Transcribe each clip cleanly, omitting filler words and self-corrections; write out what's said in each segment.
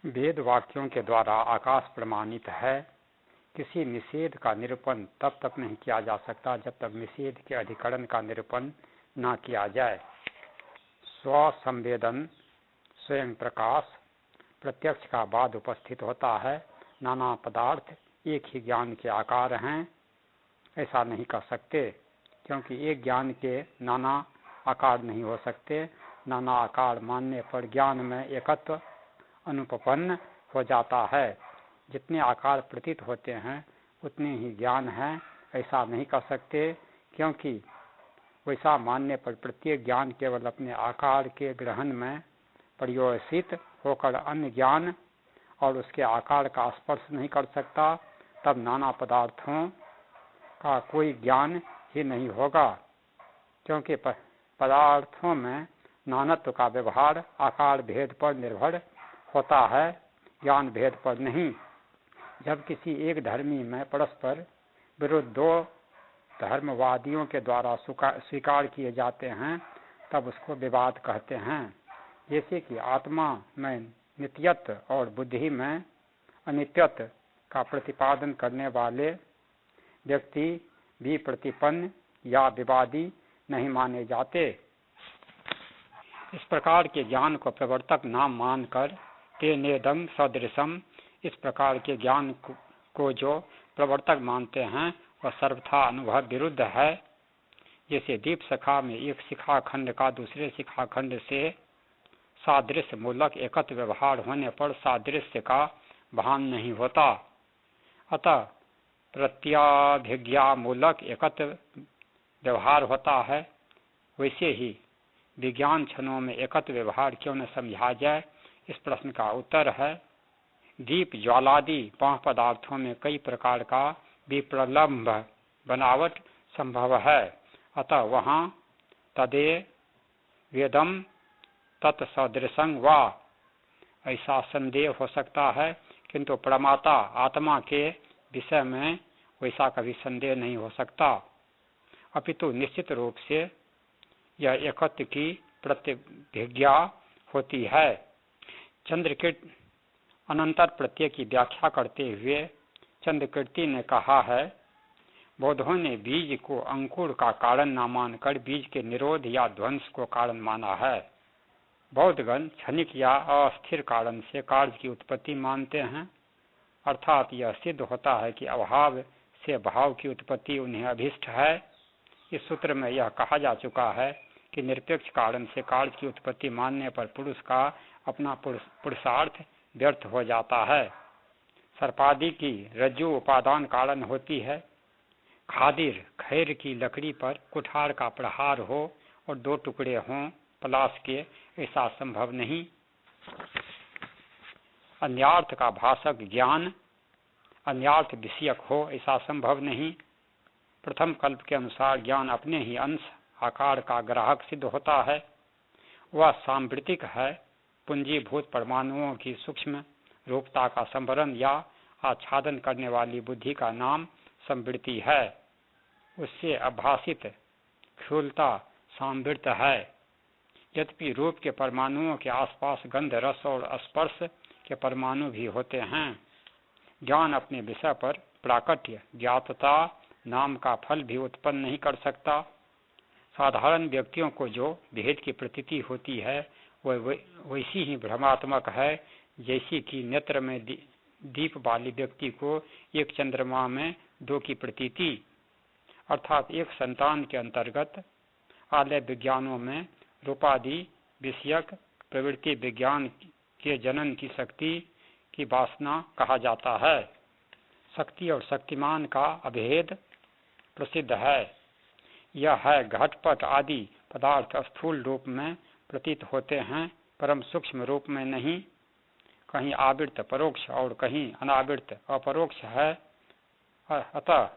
वेद वाक्यों के द्वारा आकाश प्रमाणित है। किसी निषेध का निरूपण तब तक नहीं किया जा सकता जब तक निषेध के अधिकरण का निरूपण न किया जाए। स्वसंवेदन स्वयं प्रकाश प्रत्यक्ष का बाद उपस्थित होता है। नाना पदार्थ एक ही ज्ञान के आकार हैं, ऐसा नहीं कह सकते, क्योंकि एक ज्ञान के नाना आकार नहीं हो सकते। नाना आकार मानने पर ज्ञान में एकत्व अनुपपन्न हो जाता है। जितने आकार प्रतीत होते हैं उतने ही ज्ञान है, ऐसा नहीं कह सकते, क्योंकि वैसा मानने पर प्रत्येक ज्ञान केवल अपने आकार के ग्रहण में पर्यवसित होकर अन्य ज्ञान और उसके आकार का स्पर्श नहीं कर सकता। तब नाना पदार्थों का कोई ज्ञान ही नहीं होगा, क्योंकि पदार्थों में नानत्व का व्यवहार आकार भेद पर निर्भर होता है, ज्ञान भेद पर नहीं। जब किसी एक धर्मी में परस्पर विरुद्ध दो धर्मवादियों के द्वारा स्वीकार किए जाते हैं तब उसको विवाद कहते हैं। जैसे कि आत्मा में नित्यत्व और बुद्धि में अनित्यत्व का प्रतिपादन करने वाले व्यक्ति भी प्रतिपन्न या विवादी नहीं माने जाते। इस प्रकार के ज्ञान को प्रवर्तक नाम मानकर तेनेदं सदृशम, इस प्रकार के ज्ञान को जो प्रवर्तक मानते हैं वह सर्वथा अनुभव विरुद्ध है। जैसे दीप शिखा में एक शिखाखंड का दूसरे शिखाखंड से सादृश्य मूलक एकत्र व्यवहार होने पर सादृश्य का भान नहीं होता, अतः प्रत्याभिज्ञा मूलक एकत्र व्यवहार होता है। वैसे ही विज्ञान क्षणों में एकत्र व्यवहार क्यों न समझा जाए, इस प्रश्न का उत्तर है दीप ज्वालादि पांच पदार्थों में कई प्रकार का विप्रलम्भ बनावट संभव है, अतः वहाँ तदे वेदम तत्सदृशं वा ऐसा संदेह हो सकता है, किंतु प्रमाता आत्मा के विषय में वैसा कभी संदेह नहीं हो सकता। अपितु निश्चित रूप से यह एकत्व की प्रतिभिज्ञा होती है। चंद्रकीर्ति अनंतर प्रत्यय की व्याख्या करते हुए चंद्रकीर्ति ने कहा है, बौद्धों ने बीज को अंकुर का कारण न मानकर बीज के निरोध या ध्वंस को कारण माना है। बौद्धगण क्षणिक या अस्थिर कारण से कार्य की उत्पत्ति मानते हैं, अर्थात यह सिद्ध होता है कि अभाव से भाव की उत्पत्ति उन्हें अभिष्ट है। इस सूत्र में यह कहा जा चुका है कि निरपेक्ष कारण से कार्य की उत्पत्ति मानने पर पुरुष का अपना पुरुषार्थ व्यर्थ हो जाता है। सर्पादि की रज्जु उपादान कारण होती है। खादिर खैर की लकड़ी पर कुठार का प्रहार हो और दो टुकड़े हों पलाश के, ऐसा संभव नहीं। अन्यार्थ का भाषक ज्ञान अन्यार्थ विषयक हो, ऐसा संभव नहीं। प्रथम कल्प के अनुसार ज्ञान अपने ही अंश आकार का ग्राहक सिद्ध होता है। वह सांवृतिक है। पूंजीभूत परमाणुओं की सूक्ष्म रूपता का संवरण या आच्छादन करने वाली बुद्धि का नाम संवृत्ति है। उससे अभाषित स्थूलता सांवृत है। यद्यपि रूप के परमाणुओं के आसपास गंध रस और स्पर्श के परमाणु भी होते हैं। ज्ञान अपने विषय पर प्राकट्य ज्ञातता नाम का फल भी उत्पन्न नहीं कर सकता। साधारण व्यक्तियों को जो भेद की प्रतीति होती है वह वैसी ही भ्रमात्मक है जैसी कि नेत्र में दीप वाली व्यक्ति को एक चंद्रमा में दो की प्रतीति। अर्थात एक संतान के अंतर्गत आलय विज्ञानों में रूपादि विषयक प्रवृत्ति विज्ञान के जनन की शक्ति की वासना कहा जाता है। शक्ति और शक्तिमान का अभेद प्रसिद्ध है। यह है घटपट आदि पदार्थ स्थूल रूप में प्रतीत होते हैं, परम सूक्ष्म रूप में नहीं। कहीं आवृत्त परोक्ष और कहीं अनावृत्त अपरोक्ष है। अतः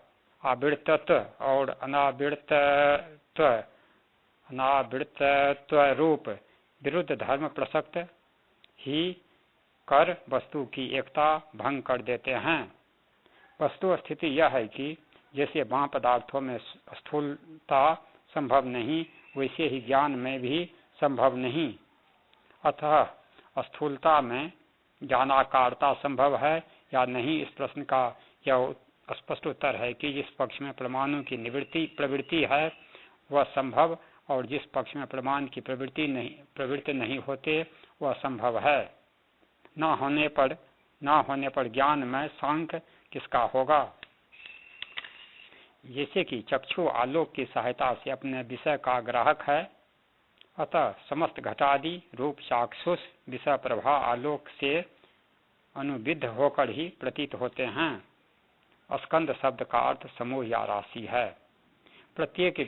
आवृत्तत्व और अनावृत्तत्व रूप विरुद्ध धर्म प्रसक्त ही कर वस्तु की एकता भंग कर देते हैं। वस्तु स्थिति यह है कि जैसे बाह्य पदार्थों में स्थूलता संभव नहीं, वैसे ही ज्ञान में भी संभव नहीं। अतः स्थूलता में ज्ञानाकारता संभव है या नहीं, इस प्रश्न का यह स्पष्ट उत्तर है कि जिस पक्ष में प्रमाणों की प्रवृत्ति है वह संभव, और जिस पक्ष में प्रमाण की प्रवृत्ति नहीं होते वह संभव है। न होने पर ज्ञान में सांख्य किसका होगा। जैसे कि चक्षु आलोक की सहायता से अपने विषय का ग्राहक है, अतः समस्त घटादि रूप चाक्षुष विषय प्रभा आलोक से अनुविध होकर ही प्रतीत होते हैं। स्कंद शब्द का अर्थ समूह या राशि है। प्रत्येक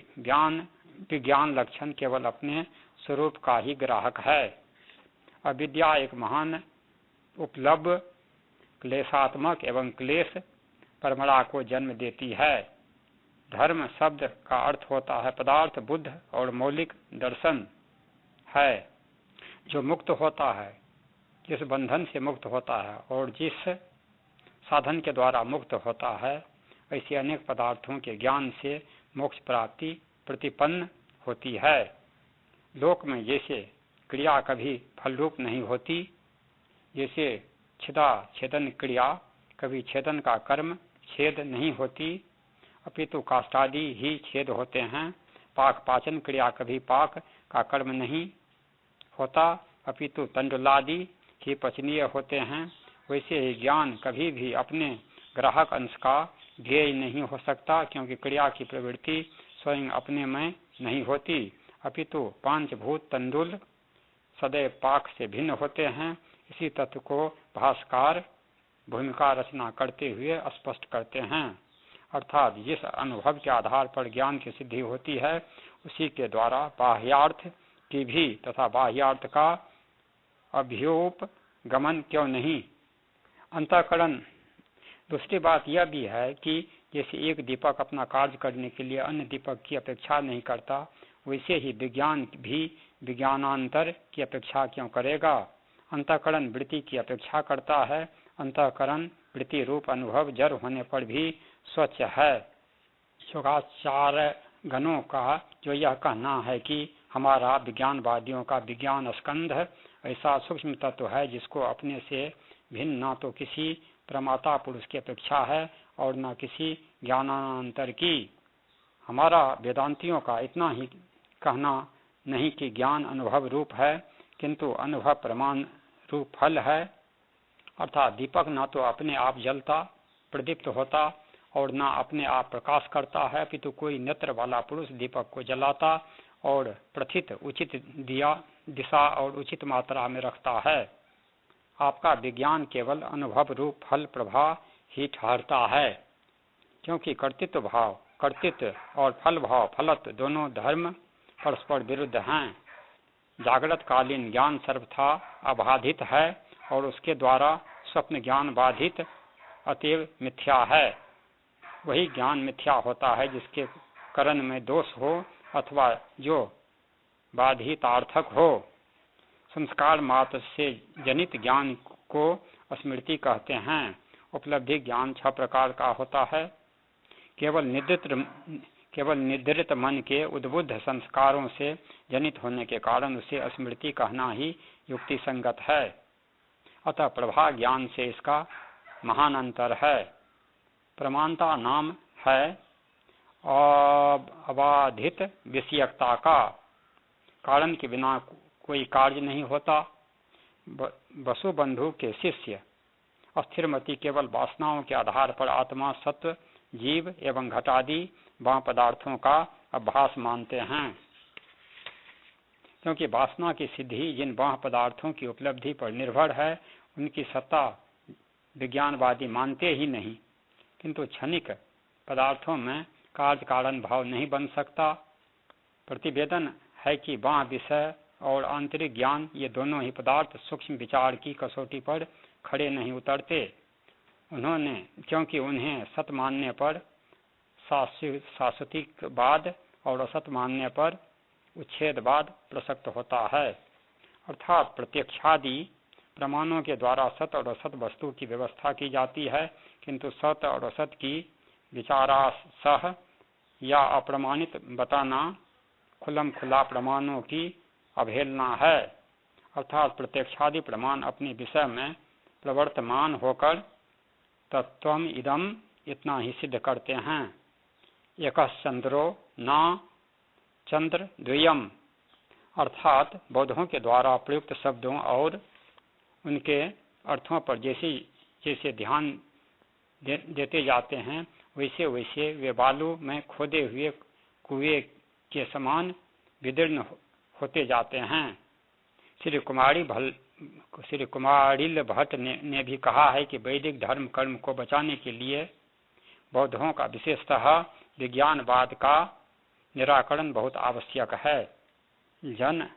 विज्ञान लक्षण केवल अपने स्वरूप का ही ग्राहक है। अविद्या एक महान उपलब्ध क्लेशात्मक एवं क्लेश परमड़ा को जन्म देती है। धर्म शब्द का अर्थ होता है पदार्थ, बुद्ध और मौलिक दर्शन है, जो मुक्त होता है, जिस बंधन से मुक्त होता है और जिस साधन के द्वारा मुक्त होता है। ऐसे अनेक पदार्थों के ज्ञान से मोक्ष प्राप्ति प्रतिपन्न होती है। लोक में जैसे क्रिया कभी फल रूप नहीं होती, जैसे छेदन क्रिया कभी छेदन का कर्म छेद नहीं होती, अपितु काष्ठादि ही छेद होते हैं। पाक पाचन क्रिया कभी पाक का कर्म नहीं होता, अपितु तंडुलादि ही पचनीय होते हैं। वैसे ही ज्ञान कभी भी अपने ग्राहक अंश का ध्येय नहीं हो सकता, क्योंकि क्रिया की प्रवृत्ति स्वयं अपने में नहीं होती, अपितु पांचभूत तंडुल सदैव पाक से भिन्न होते हैं। इसी तत्व को भाष्यकार भूमिका रचना करते हुए स्पष्ट करते हैं। अर्थात जिस अनुभव के आधार पर ज्ञान की सिद्धि होती है, उसी के द्वारा बाह्यार्थ की भी तथा बाह्यार्थ का अभ्युप गमन क्यों नहीं। अंतःकरण। दूसरी बात यह भी है कि जैसे एक दीपक अपना कार्य करने के लिए अन्य दीपक की अपेक्षा नहीं करता, वैसे ही विज्ञान भी विज्ञानांतर की अपेक्षा क्यों करेगा। अंतःकरण वृत्ति की अपेक्षा करता है। अंतःकरण वृत्ति रूप अनुभव जड़ होने पर भी स्वच्छ है। योगाचार्य गणों का जो यह कहना है कि हमारा विज्ञानवादियों का विज्ञान स्कंध ऐसा सूक्ष्म तत्व है जिसको अपने से भिन्न न तो किसी प्रमाता पुरुष की अपेक्षा है और न किसी ज्ञानांतर की। हमारा वेदांतियों का इतना ही कहना नहीं कि ज्ञान अनुभव रूप है, किंतु अनुभव प्रमाण रूप फल है। अर्थात दीपक न तो अपने आप जलता प्रदीप्त होता और न अपने आप प्रकाश करता है, अपितु कोई नेत्र वाला पुरुष दीपक को जलाता और प्रथित उचित दिशा और उचित मात्रा में रखता है। आपका विज्ञान केवल अनुभव रूप फल प्रभाव ही ठहरता है, क्योंकि कर्तृत्व और फल भाव फलत्व दोनों धर्म परस्पर विरुद्ध हैं। जागृत कालीन ज्ञान सर्वथा अबाधित है और उसके द्वारा स्वप्न ज्ञान बाधित अतएव मिथ्या है। वही ज्ञान मिथ्या होता है जिसके करण में दोष हो अथवा जो बाधितार्थक हो। संस्कार मात्र से जनित ज्ञान को स्मृति कहते हैं। उपलब्धि ज्ञान 6 प्रकार का होता है। केवल निद्रित मन के उद्बुद्ध संस्कारों से जनित होने के कारण उसे स्मृति कहना ही युक्ति संगत है। अतः प्रभा ज्ञान से इसका महान अंतर है। प्रमाणता नाम है अबाधित विषयकता का। कारण के बिना कोई कार्य नहीं होता। वसुबंधु के शिष्य अस्थिरमति केवल वासनाओं के आधार पर आत्मा, सत्व, जीव एवं घटादि बाह्य पदार्थों का अभ्यास मानते हैं, क्योंकि वासना की सिद्धि जिन बाह्य पदार्थों की उपलब्धि पर निर्भर है उनकी सत्ता विज्ञानवादी मानते ही नहीं। किंतु क्षणिक पदार्थों में कार्य कारण भाव नहीं बन सकता। प्रतिवेदन है कि बाह्य विषय और आंतरिक ज्ञान ये दोनों ही पदार्थ सूक्ष्म विचार की कसौटी पर खड़े नहीं उतरते। क्योंकि उन्हें सत मानने पर शाश्वतिकवाद और असत मानने पर उच्छेदवाद प्रसक्त होता है। अर्थात प्रत्यक्षादि प्रमाणों के द्वारा सत और असत वस्तु की व्यवस्था की जाती है, किंतु सत और असत की विचारासह या अप्रमाणित बताना खुलम खुला प्रमाणों की अवहेलना है। अर्थात प्रत्यक्षादि प्रमाण अपने विषय में प्रवर्तमान होकर तत्वम इदम इतना ही सिद्ध करते हैं। एकः चंद्रो न चंद्र द्वयम, अर्थात बौद्धों के द्वारा प्रयुक्त शब्दों और उनके अर्थों पर जैसे जैसे ध्यान देते जाते हैं वैसे वैसे वे बालू में खोदे हुए कुएं के समान विदीर्ण होते जाते हैं। श्री कुमारिल भट्ट ने भी कहा है कि वैदिक धर्म कर्म को बचाने के लिए बौद्धों का विशेषतः विज्ञानवाद का निराकरण बहुत आवश्यक है। जन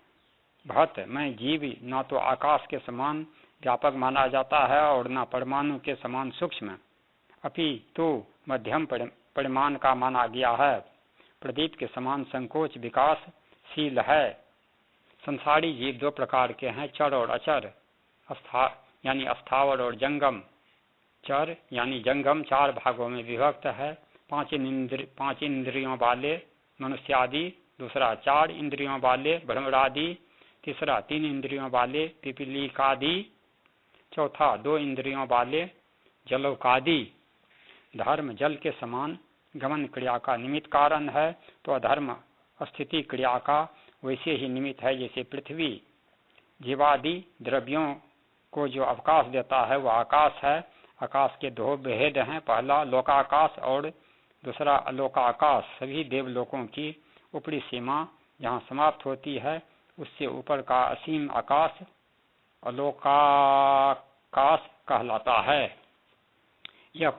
भट्ट में जीव न तो आकाश के समान व्यापक माना जाता है और न परमाणु के समान सूक्ष्म, अपितु मध्यम परिमाण का माना गया है। प्रदीप के समान संकोच विकासशील है। संसारी जीव दो प्रकार के हैं, चर और अचर, यानी अस्थावर और जंगम। चर यानी जंगम 4 भागों में विभक्त है। 5 इंद्रियों वाले मनुष्य आदि, दूसरा 4 इंद्रियों वाले भ्रमरादि, तीसरा 3 इंद्रियों वाले पिपीलिकादि, चौथा 2 इंद्रियों वाले जलौकादि। धर्म जल के समान गमन क्रिया का निमित्त कारण है, तो अधर्म स्थिति क्रिया का वैसे ही निमित्त है जैसे पृथ्वी। जीवादि द्रव्यों को जो अवकाश देता है वह आकाश है। आकाश के 2 भेद हैं, पहला लोकाकाश और दूसरा अलोकाकाश। सभी देवलोकों की ऊपरी सीमा जहाँ समाप्त होती है उससे ऊपर का असीम आकाश अलोकाकाश कहलाता है। यह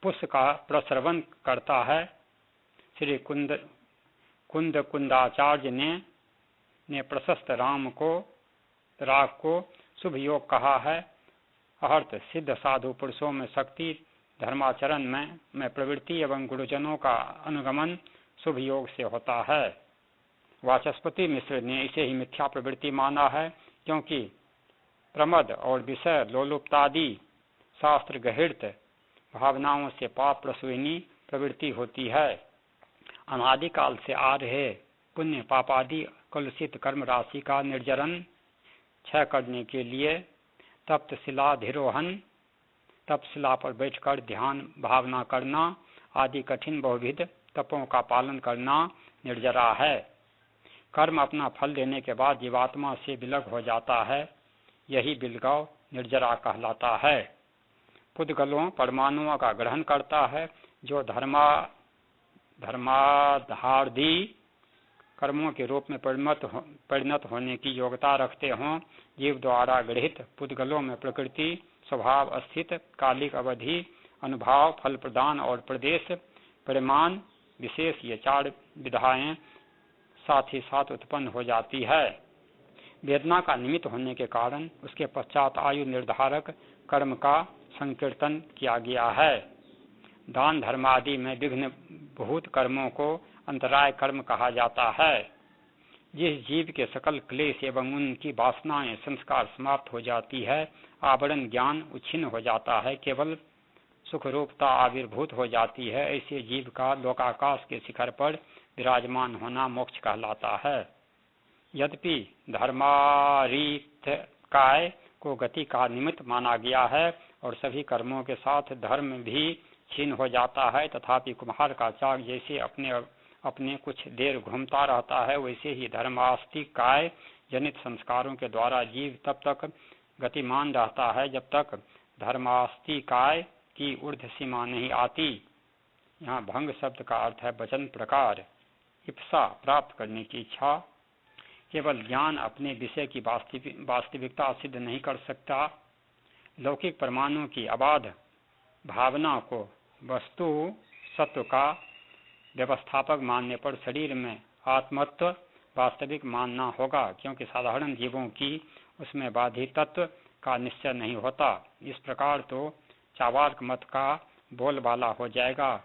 पुष्प का प्रसरवन करता है। श्री कुंदाचार्य ने प्रशस्त राग को शुभ योग कहा है। अर्थ सिद्ध साधु पुरुषों में शक्ति, धर्माचरण में प्रवृत्ति एवं गुरुजनों का अनुगमन शुभ योग से होता है। वाचस्पति मिश्र ने इसे ही मिथ्या प्रवृत्ति माना है, क्योंकि प्रमद और विषय लोलुप्तादि शास्त्र गहित भावनाओं से पाप प्रसूनी प्रवृत्ति होती है। अनादिकाल से आ रहे पुण्य पापादि कलुषित कर्म राशि का निर्जरन क्षय करने के लिए तप्त शिलाधिरोहण, तपशिला पर बैठकर ध्यान भावना करना आदि कठिन बहुविध तपों का पालन करना निर्जरा है। कर्म अपना फल देने के बाद जीवात्मा से विलग हो जाता है, यही बिलगाव निर्जरा कहलाता है। पुद्गलों परमाणुओं का ग्रहण करता है। जो धर्माधार्धी कर्मों के रूप में परिणत होने की योग्यता रखते हों, जीव द्वारा गृहित पुद्गलों में प्रकृति स्वभाव स्थित कालिक अवधि अनुभाव फल प्रदान और प्रदेश परिमाण विशेष ये 4 विधाएं साथ ही साथ उत्पन्न हो जाती है। वेदना का निमित्त होने के कारण उसके पश्चात आयु निर्धारक कर्म का संकीर्तन किया गया है। दान धर्म आदि में विघ्न भूत कर्मों को अंतराय कर्म कहा जाता है। जिस जीव के सकल क्लेश एवं उनकी वासनाएं संस्कार समाप्त हो जाती है, आवरण ज्ञान उच्छिन्न हो जाता है, केवल सुख रूपता आविर्भूत हो जाती है, ऐसे जीव का लोकाकाश के शिखर पर विराजमान होना मोक्ष कहलाता है। यद्यपि धर्मारीथ काय को गति का निमित्त माना गया है और सभी कर्मों के साथ धर्म भी क्षीण हो जाता है, तथापि कुम्हार का चाक जैसे अपने कुछ देर घूमता रहता है, वैसे ही धर्मास्तिक काय जनित संस्कारों के द्वारा जीव तब तक गतिमान रहता है जब तक धर्मास्तिक काय की ऊर्ध्व सीमा नहीं आती। यहाँ भंग शब्द का अर्थ है वचन प्रकार। इप्सा प्राप्त करने की इच्छा। केवल ज्ञान अपने विषय की वास्तविकता सिद्ध नहीं कर सकता। लौकिक परमाणु की अबाध भावना को वस्तु सत्व का व्यवस्थापक मानने पर शरीर में आत्मत्व वास्तविक मानना होगा, क्योंकि साधारण जीवों की उसमें बाधितत्व का निश्चय नहीं होता। इस प्रकार तो चावार्क मत का बोलबाला हो जाएगा।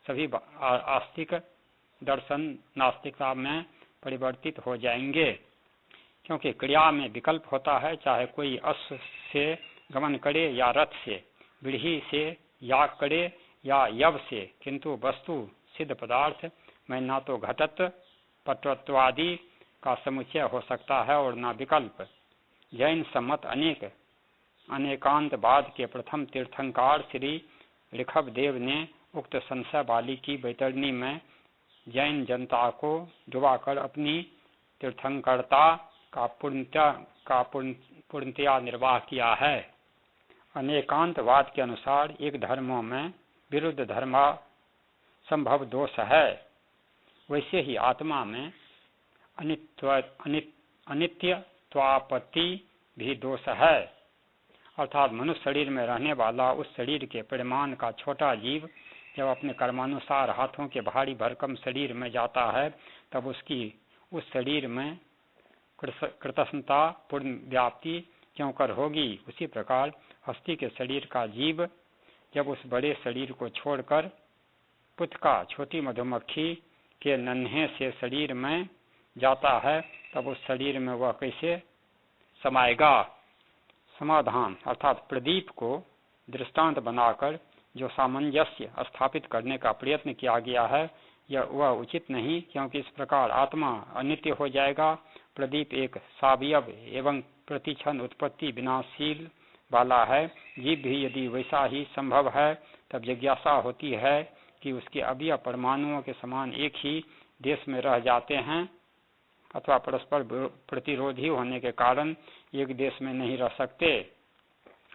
सभी आस्तिक दर्शन नास्तिकता में परिवर्तित हो जाएंगे, क्योंकि क्रिया में विकल्प होता है। चाहे कोई अश्व से गमन करे या रथ से, बिढ़ी से याग करे या यव से, किंतु वस्तु सिद्ध पदार्थ में न तो घटत्व पटत्वादि का समुच्चय हो सकता है और न विकल्प। जैन सम्मत अनेक अनेकांतवाद के प्रथम तीर्थंकार श्री ऋषभदेव ने उक्त संशय वाली की बैतरणी में जैन जनता को डुबाकर अपनी तीर्थंकरता का पूर्णतया निर्वाह किया है। अनेकांतवाद के अनुसार एक धर्मों में विरुद्ध धर्म संभव दोष है, वैसे ही आत्मा में अनित्यत्वापत्ति भी दोष है। अर्थात मनुष्य शरीर में रहने वाला उस शरीर के परिमाण का छोटा जीव जब अपने कर्मानुसार हाथों के भारी भरकम शरीर में जाता है तब उसकी उस शरीर में कृतज्ञता पूर्ण व्याप्ति क्यों कर होगी। उसी प्रकार हस्ती के शरीर का जीव जब उस बड़े शरीर को छोड़कर पुत्का छोटी मधुमक्खी के नन्हे से शरीर में जाता है तब उस शरीर में वह कैसे समाएगा। समाधान अर्थात प्रदीप को दृष्टांत बनाकर जो सामंजस्य स्थापित करने का प्रयत्न किया गया है वह उचित नहीं, क्योंकि इस प्रकार आत्मा अनित्य हो जाएगा। प्रदीप एक सावयव एवं प्रतिक्षण उत्पत्ति विनाशील वाला है। जीव भी यदि वैसा ही संभव है तब जिज्ञासा होती है कि उसके अवयव परमाणुओं के समान एक ही देश में रह जाते हैं अथवा परस्पर प्रतिरोधी होने के कारण एक देश में नहीं रह सकते।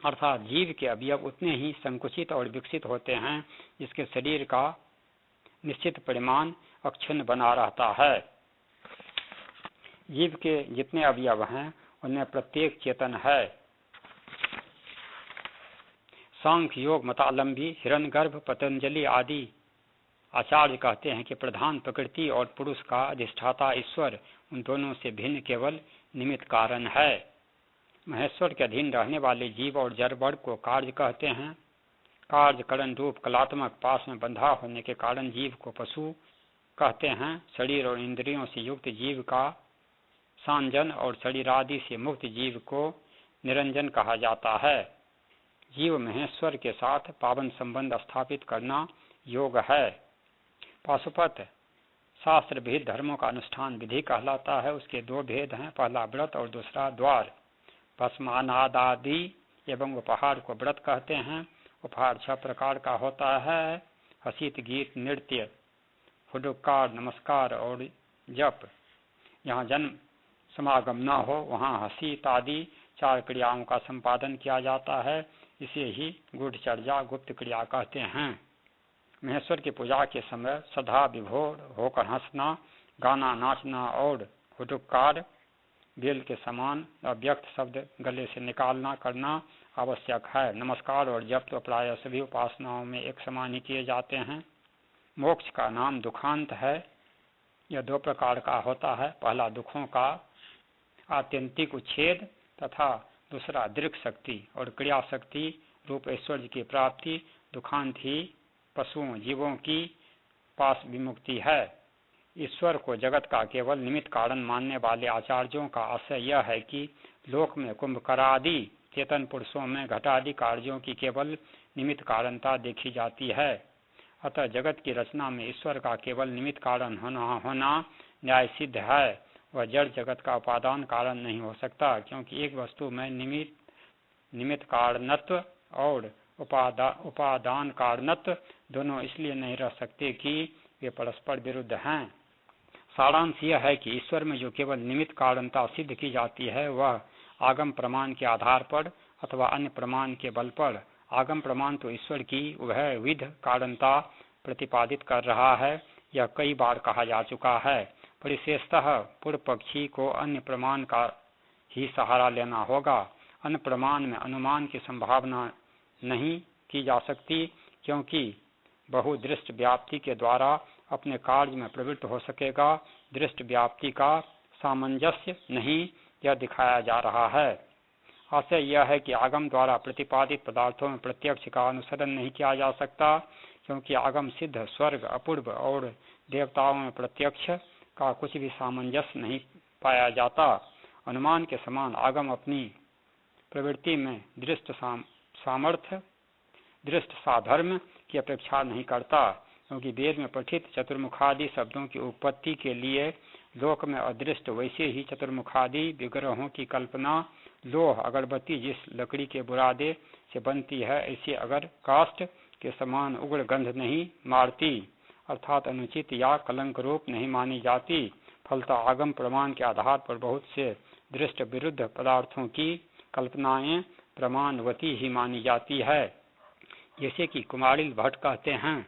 अर्थात जीव के अवयव उतने ही संकुचित और विकसित होते हैं जिसके शरीर का निश्चित परिमाण अक्षुण्ण बना रहता है। जीव के जितने अवयव हैं उनमें प्रत्येक चेतन है। सांख्य योग मतालंबी हिरण्यगर्भ पतंजलि आदि आचार्य कहते हैं कि प्रधान प्रकृति और पुरुष का अधिष्ठाता ईश्वर उन दोनों से भिन्न केवल निमित्त कारण है। महेश्वर के अधीन रहने वाले जीव और जड़ वर्ग को कार्य कहते हैं। कार्य करण रूप कलात्मक पास में बंधा होने के कारण जीव को पशु कहते हैं। शरीर और इंद्रियों से युक्त जीव का सांजन और शरीर आदि से मुक्त जीव को निरंजन कहा जाता है। जीव महेश्वर के साथ पावन संबंध स्थापित करना योग है। पाशुपत शास्त्र भेद धर्मों का अनुष्ठान विधि कहलाता है। उसके दो भेद हैं, पहला व्रत और दूसरा द्वार। भस्मानादि एवं उपहार को व्रत कहते हैं। उपहार 6 प्रकार का होता है, हसीत, गीत, नृत्य, हुडुकार, नमस्कार और जप। यहाँ जन्म समागम न हो वहाँ हसीत आदि 4 क्रियाओं का संपादन किया जाता है। इसे ही गूढ़चर्या गुप्त क्रिया कहते हैं। महेश्वर की पूजा के समय सदा विभोर होकर हंसना, गाना, नाचना और हुडुकार बेल के समान अव्यक्त शब्द गले से निकालना करना आवश्यक है। नमस्कार और जप तो प्राय सभी उपासनाओं में एक समान ही किए जाते हैं। मोक्ष का नाम दुखांत है। यह 2 प्रकार का होता है, पहला दुखों का आत्यंतिक उच्छेद तथा दूसरा दृक् शक्ति और क्रिया शक्ति रूप ऐश्वर्य की प्राप्ति। दुखांत ही पशुओं जीवों की पास विमुक्ति है। ईश्वर को जगत का केवल निमित्त कारण मानने वाले आचार्यों का आशय यह है कि लोक में कुंभकरादि चेतन पुरुषों में घटादि कार्यों की केवल निमित्त कारणता देखी जाती है। अतः जगत की रचना में ईश्वर का केवल निमित्त कारण होना न्याय सिद्ध है। वह जड़ जगत का उपादान कारण नहीं हो सकता, क्योंकि एक वस्तु में निमित्त कारणत्व और उपादान कारणत्व दोनों इसलिए नहीं रह सकते कि वे परस्पर विरुद्ध हैं। सारांश यह है कि ईश्वर में जो केवल निमित्त कारणता सिद्ध की जाती है वह आगम प्रमाण के आधार पर अथवा अन्य प्रमाण के बल पर। आगम प्रमाण तो ईश्वर की वह विध कारणता प्रतिपादित कर रहा है, यह कई बार कहा जा चुका है। परिशेषतः पूर्व पक्षी को अन्य प्रमाण का ही सहारा लेना होगा। अन्य प्रमाण में अनुमान की संभावना नहीं की जा सकती, क्योंकि बहुदृष्ट व्याप्ति के द्वारा अपने कार्य में प्रवृत्त हो सकेगा। दृष्ट व्याप्ति का सामंजस्य नहीं यह दिखाया जा रहा है। आशय यह है कि आगम द्वारा प्रतिपादित पदार्थों में प्रत्यक्ष का अनुसरण नहीं किया जा सकता, क्योंकि आगम सिद्ध स्वर्ग अपूर्व और देवताओं में प्रत्यक्ष का कुछ भी सामंजस्य नहीं पाया जाता। अनुमान के समान आगम अपनी प्रवृत्ति में दृष्ट सामर्थ्य दृष्ट साधर्म की अपेक्षा नहीं करता, क्योंकि वेद में पठित चतुर्मुखादि शब्दों की उत्पत्ति के लिए लोक में अदृष्ट वैसे ही चतुर्मुखादि विग्रहों की कल्पना लोह अगरबत्ती जिस लकड़ी के बुरादे से बनती है, ऐसी अगर काष्ठ के समान उग्र गंध नहीं मारती, अर्थात अनुचित या कलंक रूप नहीं मानी जाती। फलता आगम प्रमाण के आधार पर बहुत से दृष्ट विरुद्ध पदार्थों की कल्पनाएं प्रमाणवती ही मानी जाती है। जैसे कि कुमारिल भट्ट कहते हैं,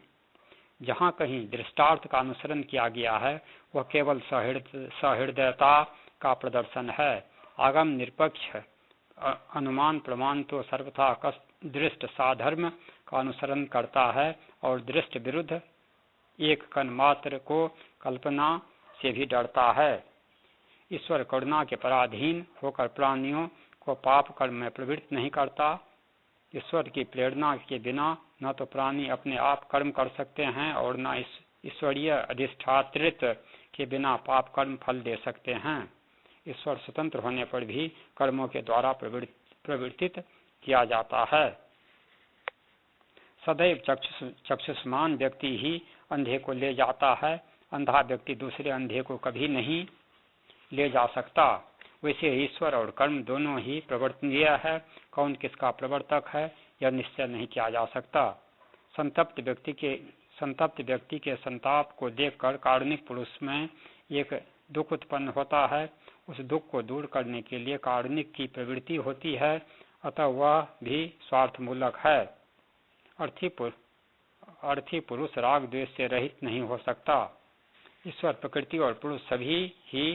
जहाँ कहीं दृष्टार्थ का अनुसरण किया गया है वह केवल सहृदयता का प्रदर्शन है। आगम निरपेक्ष अनुमान प्रमाण तो सर्वथा दृष्ट साधर्म का अनुसरण करता है और दृष्ट विरुद्ध एक कण मात्र को कल्पना से भी डरता है। ईश्वर करुणा के पराधीन होकर प्राणियों को पाप कर्म में प्रवृत्त नहीं करता। ईश्वर की प्रेरणा के बिना न तो प्राणी अपने आप कर्म कर सकते हैं और न ईश्वरीय अधिष्ठातृत्व के बिना पाप कर्म फल दे सकते हैं। ईश्वर स्वतंत्र होने पर भी कर्मों के द्वारा प्रवर्तित किया जाता है। सदैव चक्षुष्मान व्यक्ति ही अंधे को ले जाता है, अंधा व्यक्ति दूसरे अंधे को कभी नहीं ले जा सकता। वैसे ईश्वर और कर्म दोनों ही प्रवर्तनीय है। कौन किसका प्रवर्तक है यह निश्चय नहीं किया जा सकता। संतप्त व्यक्ति के संताप को देखकर कारुणिक पुरुष में एक दुख उत्पन्न होता है। उस दुख को दूर करने के लिए कारुणिक की प्रवृत्ति होती है, अतः वह भी स्वार्थमूलक है। अर्थी पुरुष राग द्वेष से रहित नहीं हो सकता। ईश्वर, प्रकृति और पुरुष सभी ही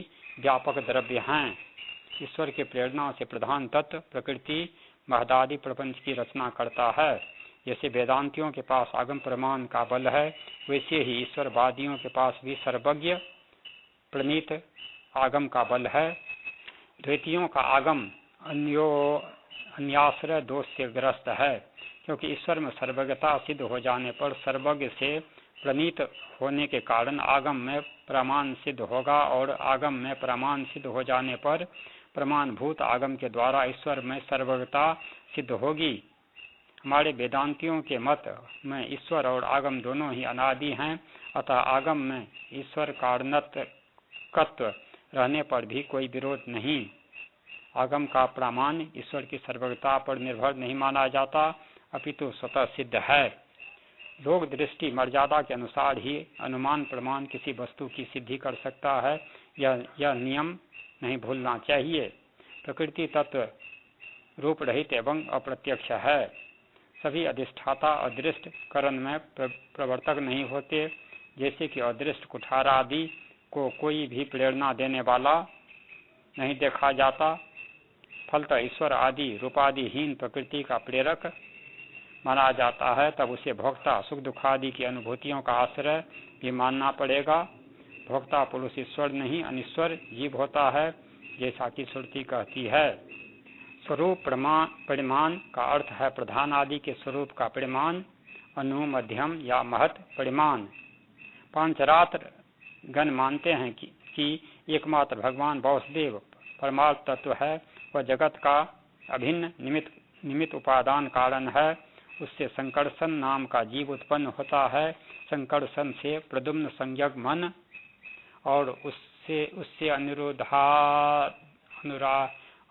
व्यापक द्रव्य हैं। ईश्वर के प्रेरणा से प्रधान तत्व प्रकृति महदादि प्रपंच की रचना करता है। जैसे वेदांतियों के पास आगम प्रमाण का बल है, वैसे ही ईश्वरवादियों के पास भी सर्वज्ञ प्रणीत आगम का बल है। द्वैतियों का आगम अन्याश्रय दोष से ग्रस्त है, क्योंकि ईश्वर में सर्वज्ञता सिद्ध हो जाने पर सर्वज्ञ से प्रणीत होने के कारण आगम में प्रमाण सिद्ध होगा और आगम में प्रमाण सिद्ध हो जाने पर प्रमाणभूत आगम के द्वारा ईश्वर में सर्वज्ञता सिद्ध होगी। हमारे वेदांतियों के मत में ईश्वर और आगम दोनों ही अनादि हैं, अतः आगम में ईश्वर कारणत्व रहने पर भी कोई विरोध नहीं। आगम का प्रमाण ईश्वर की सर्वज्ञता पर निर्भर नहीं माना जाता, अपितु स्वतः सिद्ध है। लोक दृष्टि मर्यादा के अनुसार ही अनुमान प्रमाण किसी वस्तु की सिद्धि कर सकता है, यह नियम नहीं भूलना चाहिए। प्रकृति तत्व रूप रहित एवं अप्रत्यक्ष है। सभी अधिष्ठाता अदृष्ट करण में प्रवर्तक नहीं होते। जैसे कि अदृष्ट कुठार आदि को कोई भी प्रेरणा देने वाला नहीं देखा जाता। फलतः ईश्वर आदि रूपादिहीन प्रकृति का प्रेरक माना जाता है, तब उसे भोक्ता सुख दुखादि की अनुभूतियों का आश्रय भी मानना पड़ेगा। भोक्ता पुरुष ईश्वर नहीं अनिश्वर जीव होता है, जैसा कि श्रुति कहती है। स्वरूप परिमाण का अर्थ है प्रधान आदि के स्वरूप का परिमाण, अनु, मध्यम या महत परिमाण। पांचरात्र गण मानते हैं कि एकमात्र भगवान वासुदेव परमार्थ तत्व है। वह जगत का अभिन्न निमित्त उपादान कारण है। उससे संकर्षण नाम का जीव उत्पन्न होता है। संकर्षण से प्रद्युम्न संज्ञक मन और उससे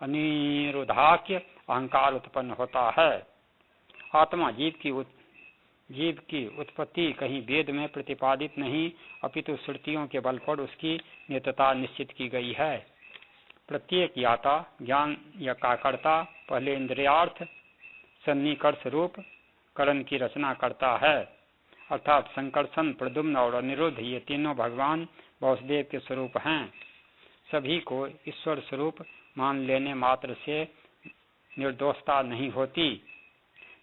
अनिरुद्धाख्य अहंकार उत्पन्न होता है। आत्मा जीव की उत्पत्ति कहीं वेद में प्रतिपादित नहीं, अपितु श्रुतियों के बल पर उसकी नित्यता निश्चित की गई है। प्रत्येक याता ज्ञान या कर्ता पहले इंद्रियार्थ सन्निकर्ष रूप करण की रचना करता है, अर्थात संकर्षण, प्रद्युम्न और अनिरुद्ध ये तीनों भगवान वासुदेव के स्वरूप हैं। सभी को ईश्वर स्वरूप मान लेने मात्र से निर्दोषता नहीं होती।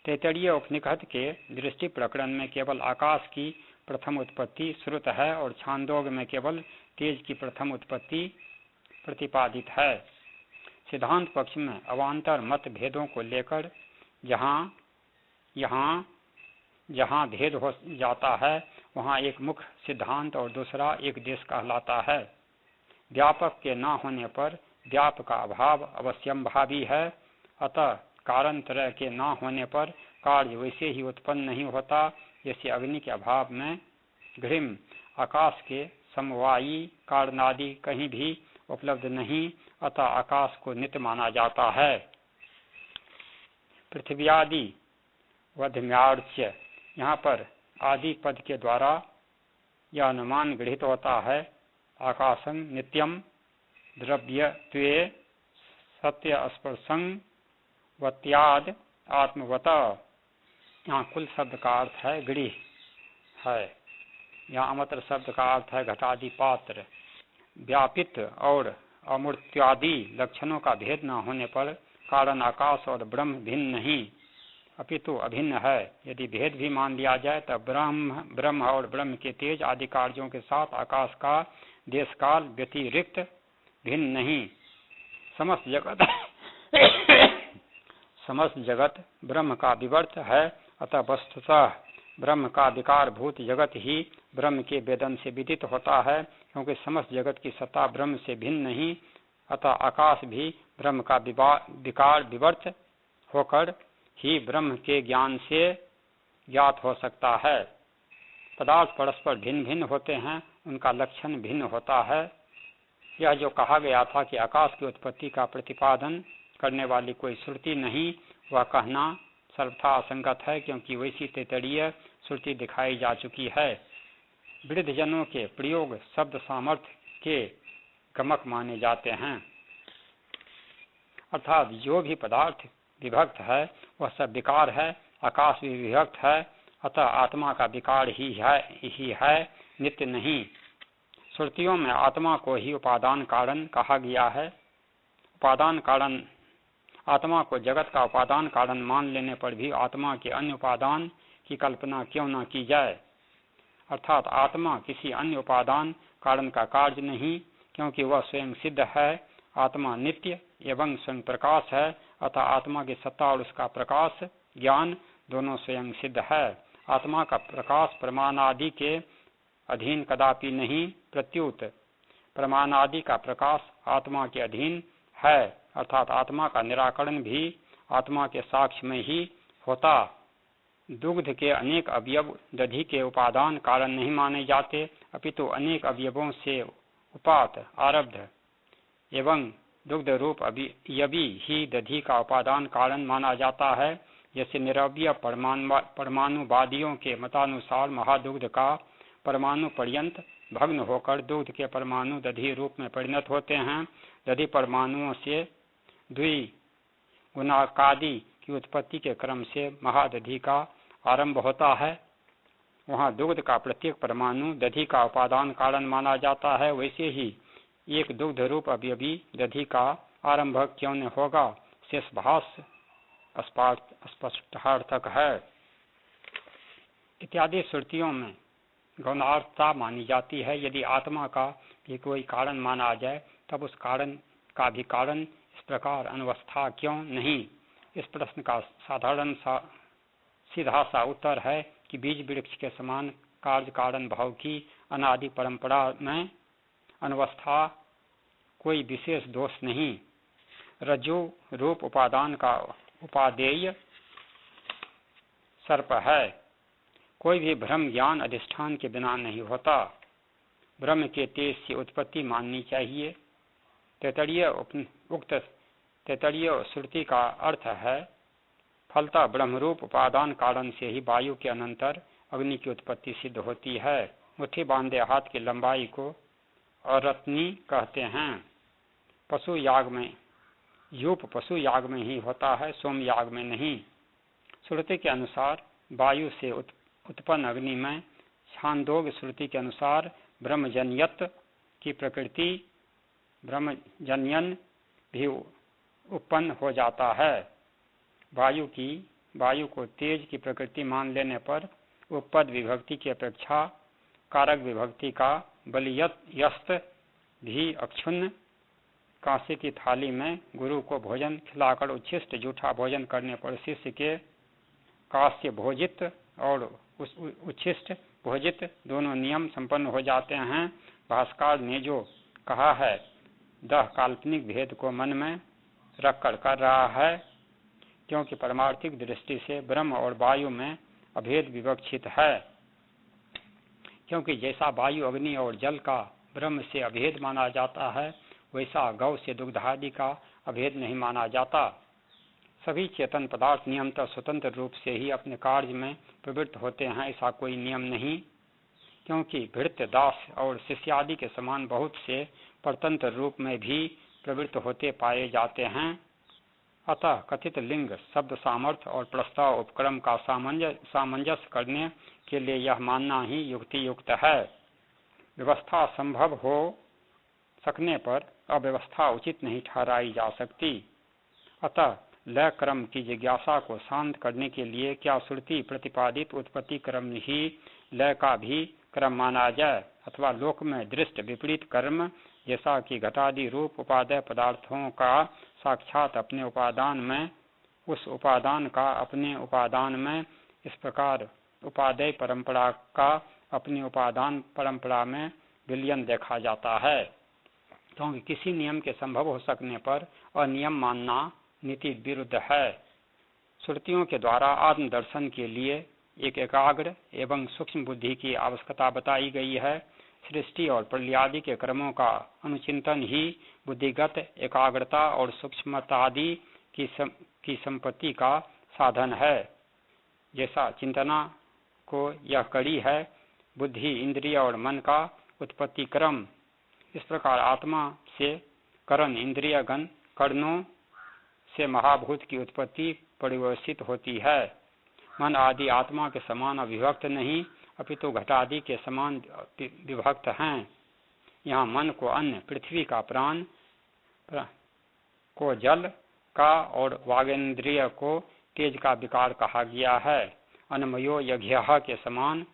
तैत्तरीय उपनिषद के दृष्टि प्रकरण में केवल आकाश की प्रथम उत्पत्ति श्रुत है और छांदोग्य में केवल तेज की प्रथम उत्पत्ति प्रतिपादित है। सिद्धांत पक्ष में अवान्तर मत भेदों को लेकर जहाँ भेद हो जाता है वहाँ एक मुख्य सिद्धांत और दूसरा एक देश कहलाता है। व्यापक के न होने पर व्याप का अभाव अवश्यंभावी है, अतः कारण तरह के न होने पर कार्य वैसे ही उत्पन्न नहीं होता जैसे अग्नि के अभाव में घृम, आकाश के समवायी कारणादि कहीं भी उपलब्ध नहीं, अतः आकाश को नित्य माना जाता है। पृथ्वी आदि वध्यार्च्य, यहाँ पर आदि पद के द्वारा यह अनुमान गृहीत होता है आकाशं नित्यम द्रव्यत्वे सत्य स्पर्शं वत्याद आत्मवत। यहाँ कुल शब्द का अर्थ है गृह है। यहाँ अमत्र शब्द का अर्थ है घटादि पात्र। व्यापित और अमूर्त्यादि लक्षणों का भेद न होने पर कारण आकाश और ब्रह्म भिन्न नहीं अपितु अभिन्न है। यदि भेद भी मान लिया जाए तब ब्रह्म और ब्रह्म के तेज आदि कार्यों के साथ आकाश का देश काल व्यतिरिक्त भिन्न नहीं। समस्त जगत ब्रह्म का विवर्त है, अतः वस्तुतः ब्रह्म का विकारभूत जगत ही ब्रह्म के वेदन से विदित होता है, क्योंकि समस्त जगत की सत्ता ब्रह्म से भिन्न नहीं। अतः आकाश भी ब्रह्म का विकार विवर्त होकर ही ब्रह्म के ज्ञान से ज्ञात हो सकता है। पदार्थ परस्पर भिन्न भिन्न होते हैं, उनका लक्षण भिन्न होता है। यह जो कहा गया था कि आकाश की उत्पत्ति का प्रतिपादन करने वाली कोई श्रुति नहीं, वह कहना सर्वथा असंगत है, क्योंकि वैसी तैतरीय श्रुति दिखाई जा चुकी है। वृद्धजनों के प्रयोग शब्द सामर्थ्य के गमक माने जाते हैं, अर्थात जो भी पदार्थ विभक्त है वह सब विकार है। आकाश भी विभक्त है, अतः आत्मा का विकार ही है, नित्य नहीं। श्रुतियों में आत्मा को ही उपादान कारण कहा गया है। उपादान कारण, आत्मा को जगत का उपादान कारण मान लेने पर भी आत्मा के अन्य उपादान की कल्पना क्यों न की जाए। अर्थात आत्मा किसी अन्य उपादान कारण का कार्य नहीं, क्योंकि वह स्वयं सिद्ध है। आत्मा नित्य एवं स्वयं प्रकाश है, अतः आत्मा की सत्ता और उसका प्रकाश ज्ञान दोनों स्वयं सिद्ध है। आत्मा का प्रकाश प्रमाणादि के अधीन कदापि नहीं, प्रत्युत प्रमाणादि का प्रकाश आत्मा के अधीन है, अर्थात आत्मा का निराकरण भी आत्मा के साक्ष्य में ही होता। दुग्ध के अनेक अवयव दधि के उपादान कारण नहीं माने जाते, अपितु अनेक अवयवों से उपात आरब्ध एवं दुग्ध रूप अवयवी ही दधि का उपादान कारण माना जाता है। जैसे निरवय परमाणुवादियों के मतानुसार महादुग्ध का परमाणु पर्यंत भग्न होकर दुग्ध के परमाणु दधि रूप में परिणत होते हैं। दधि परमाणुओं से द्विगुणकादि की उत्पत्ति के क्रम से महादधि का आरंभ होता है। वहाँ दुग्ध का प्रत्येक परमाणु दधि का उपादान कारण माना जाता है, वैसे ही एक दुग्ध रूप अवयवी दधि का आरंभ क्यों न होगा। शेषभाष्य स्पष्टार्थक है। इत्यादि श्रुतियों में गौणार्थता मानी जाती है। यदि आत्मा का भी कोई कारण माना जाए तब उस कारण का भी कारण इस प्रकार अनवस्था क्यों नहीं। इस प्रश्न का साधारण सा सीधा सा उत्तर है कि बीज वृक्ष के समान कार्य कारण भाव की अनादि परंपरा में अनवस्था कोई विशेष दोष नहीं। रज्जु रूप उपादान का उपादेय सर्प है। कोई भी भ्रम ज्ञान अधिष्ठान के बिना नहीं होता। ब्रह्म के तेज से उत्पत्ति माननी चाहिए। उक्त तैतरीय श्रुति का अर्थ है फलतः ब्रह्मरूप उपादान कारण से ही वायु के अनंतर अग्नि की उत्पत्ति सिद्ध होती है। मुट्ठी बांधे हाथ की लंबाई को अरत्नी कहते हैं। पशु याग में यूप पशु याग में ही होता है, सोम याग में नहीं। श्रुति के अनुसार वायु से उत्पन्न अग्नि में छांदोग्य श्रुति के अनुसार ब्रह्मजन्यत की प्रकृति ब्रह्मजन्यन भी उत्पन्न हो जाता है। वायु को तेज की प्रकृति मान लेने पर उपपद विभक्ति की अपेक्षा कारक विभक्ति का बलियस्त भी अक्षुण्ण कांसे की थाली में गुरु को भोजन खिलाकर उच्छिष्ट जूठा भोजन करने पर शिष्य के कास्य भोजित और उच्छिष्ट भोजित दोनों नियम संपन्न हो जाते हैं। भास्कर ने जो कहा है दह काल्पनिक भेद को मन में रखकर कर रहा है, क्योंकि परमार्थिक दृष्टि से ब्रह्म और वायु में अभेद विवक्षित है। क्योंकि जैसा वायु अग्नि और जल का ब्रह्म से अभेद माना जाता है, वैसा गौ से दुग्ध आदि का अभेद नहीं माना जाता। सभी चेतन पदार्थ नियमतः स्वतंत्र रूप से ही अपने कार्य में प्रवृत्त होते हैं, ऐसा कोई नियम नहीं, क्योंकि भृत्य, दास और शिष्य आदि के समान बहुत से परतंत्र रूप में भी प्रवृत्त होते पाए जाते हैं। अतः कथित लिंग शब्द सामर्थ्य और प्रस्ताव उपक्रम का सामंजस्य करने के लिए यह मानना ही युक्ति युक्त है। व्यवस्था संभव हो सकने पर अव्यवस्था उचित नहीं ठहराई जा सकती। अतः लय क्रम की जिज्ञासा को शांत करने के लिए क्या श्रुति प्रतिपादित उत्पत्ति क्रम ही लय का भी क्रम माना जाए, अथवा लोक में दृष्ट विपरीत कर्म जैसा कि घटादि रूप उपादेय पदार्थों का साक्षात अपने उपादान में, उस उपादान का अपने उपादान में, इस प्रकार उपादेय परंपरा का अपनी उपादान परंपरा में विलयन देखा जाता है। क्योंकि किसी नियम के संभव हो सकने पर अनियम मानना नीति विरुद्ध है। श्रुतियों के द्वारा आत्मदर्शन के लिए एक एकाग्र एवं सूक्ष्म बुद्धि की आवश्यकता बताई गई है। सृष्टि और प्रलयादि के क्रमों का अनुचिंतन ही बुद्धिगत एकाग्रता और सूक्ष्मता आदि की संपत्ति का साधन है। जैसा चिंतना को यह कड़ी है बुद्धि, इंद्रिय और मन का उत्पत्ति क्रम, इस प्रकार आत्मा से करण इंद्रिय गण कर्णों से महाभूत की उत्पत्ति परिवर्तित होती है। मन आदि आत्मा के समान अविभक्त नहीं, अपितु घटादि के समान विभक्त हैं। यहाँ मन को अन्न, पृथ्वी का प्राण को जल का और वागेंद्रिय को तेज का विकार कहा गया है। अन्नमयो यज्ञ के समान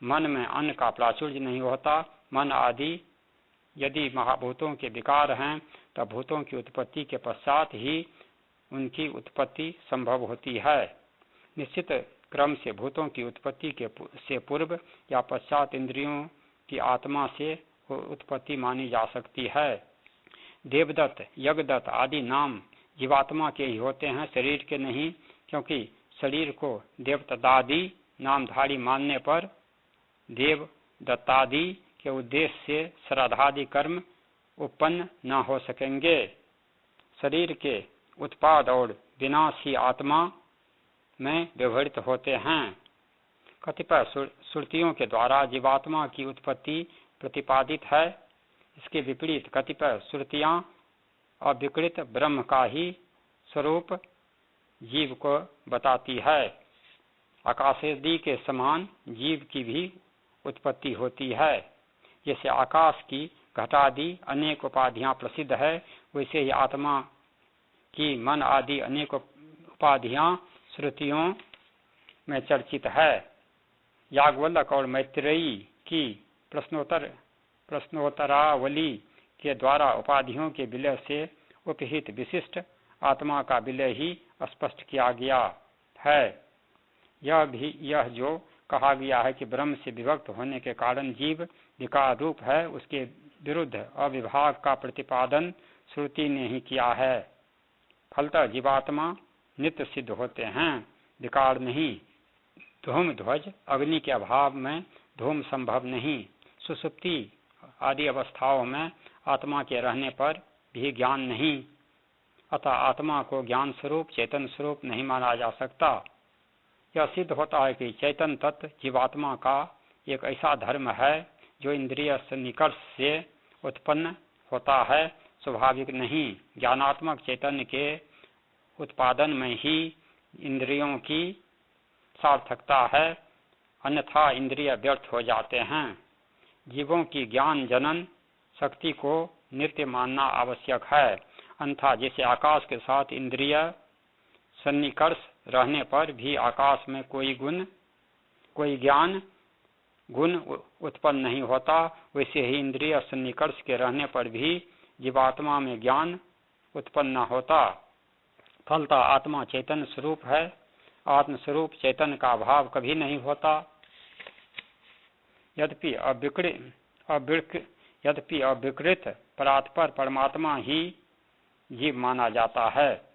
मन में अन्न का प्राचुर्य नहीं होता। मन आदि यदि महाभूतों के विकार हैं तब भूतों की उत्पत्ति के पश्चात ही उनकी उत्पत्ति संभव होती है। निश्चित क्रम से भूतों की उत्पत्ति से पूर्व या पश्चात इंद्रियों की आत्मा से उत्पत्ति मानी जा सकती है। देवदत्त, यज्ञदत्त आदि नाम जीवात्मा के ही होते हैं, शरीर के नहीं, क्योंकि शरीर को देवदत्तादि नामधारी मानने पर देव दत्तादि के उद्देश्य से श्राद्धादि कर्म उत्पन्न न हो सकेंगे। शरीर के उत्पाद और विनाश ही आत्मा में व्यवहृत होते हैं। कतिपय श्रुतियों के द्वारा जीवात्मा की उत्पत्ति प्रतिपादित है। इसके विपरीत कतिपय श्रुतियां अविकृत ब्रह्म का ही स्वरूप जीव को बताती है। आकाशादि के समान जीव की भी उत्पत्ति होती है। जैसे आकाश की घटादि अनेक उपाधियां प्रसिद्ध है, वैसे ही आत्मा की मन आदि अनेक उपाधियां श्रुतियों में चर्चित है। याज्ञवल्क्य और मैत्रेयी की प्रश्नोत्तरावली के द्वारा उपाधियों के विलय से उपहित विशिष्ट आत्मा का विलय ही स्पष्ट किया गया है। यह जो कहा गया है कि ब्रह्म से विभक्त होने के कारण जीव विकार रूप है, उसके विरुद्ध अविभाग का प्रतिपादन श्रुति ने ही किया है। फलतः जीवात्मा नित्य सिद्ध होते हैं, विकार नहीं। धूम ध्वज अग्नि के अभाव में धूम संभव नहीं। सुसुप्ति आदि अवस्थाओं में आत्मा के रहने पर भी ज्ञान नहीं। अतः आत्मा को ज्ञान स्वरूप, चेतन स्वरूप नहीं माना जा सकता। यह सिद्ध होता है कि चैतन्य तत्व जीवात्मा का एक ऐसा धर्म है जो इंद्रिय सन्निकर्ष से उत्पन्न होता है, स्वाभाविक नहीं। ज्ञानात्मक चैतन्य के उत्पादन में ही इंद्रियों की सार्थकता है, अन्यथा इंद्रिय व्यर्थ हो जाते हैं। जीवों की ज्ञान जनन शक्ति को नित्य मानना आवश्यक है, अन्यथा जैसे आकाश के साथ इंद्रिय सन्निकर्ष रहने पर भी आकाश में कोई ज्ञान गुण उत्पन्न नहीं होता, वैसे ही इंद्रिय सन्निकर्ष के रहने पर भी जीवात्मा में ज्ञान उत्पन्न न होता। फलतः आत्मा चैतन्य स्वरूप है, आत्मस्वरूप चैतन्य का अभाव कभी नहीं होता। यद्यपि अविकृत परात्पर परमात्मा ही जीव माना जाता है।